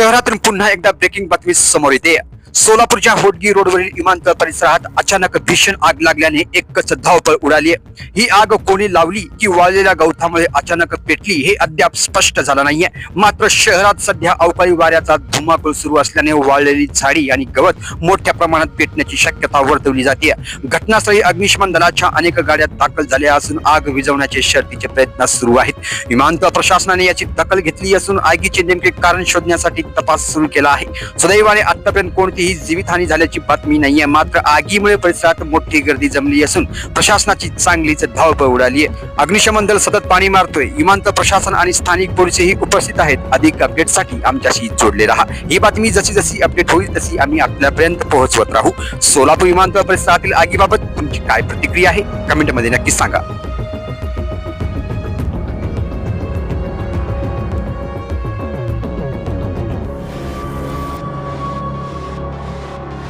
शहरातून पुन्हा एकदा ब्रेकिंग बातमी समोर येते। सोलापूरच्या होटगी रोडवरील विमानतळ परिसरात अचानक भीषण आग लागल्याने एकच धावपळ उडाली। ही आग कोणी लावली की वाळलेल्या गवतामुळे अचानक पेटली हे अद्याप स्पष्ट झालं नाहीये। मात्र शहरात सध्या अवकाळी वाऱ्याचा धुमाकूळ सुरू असल्याने वाळलेली झाडी आणि गवत मोठ्या प्रमाणात पेटण्याची शक्यता वर्तवली जाते। घटनास्थळी अग्निशमन दलाच्या अनेक गाड्या दाखल झाल्या असून आग विझवण्याचे शर्थीचे प्रयत्न सुरू आहेत। विमानतळ प्रशासनाने याची दखल घेतली असून आगीचे नेमके कारण शोधण्यासाठी तपास सुरू केला आहे। सुदैवाने आतापर्यंत कोणतीही जीवितहानी झाल्याची बातमी नाहीये। मात्र आगीमुळे परिसरात मोठी गर्दी जमली असून प्रशासनाची चांगलीच धावपळ उडाली आहे। अग्निशमन दल सतत पाणी मारतोय। विमानतळ प्रशासन आणि स्थानिक पोलिसही उपस्थित आहेत। अधिक अपडेटसाठी आमच्याशी जोडले रहा। ही बातमी जशी जशी अपडेट होईल तशी आम्ही आपल्यापर्यंत पोहोचवत राहू। सोलापूर विमानतळ परिसरातील आगीबाबत तुमची काय प्रतिक्रिया आहे कमेंट मध्ये नक्की सांगा।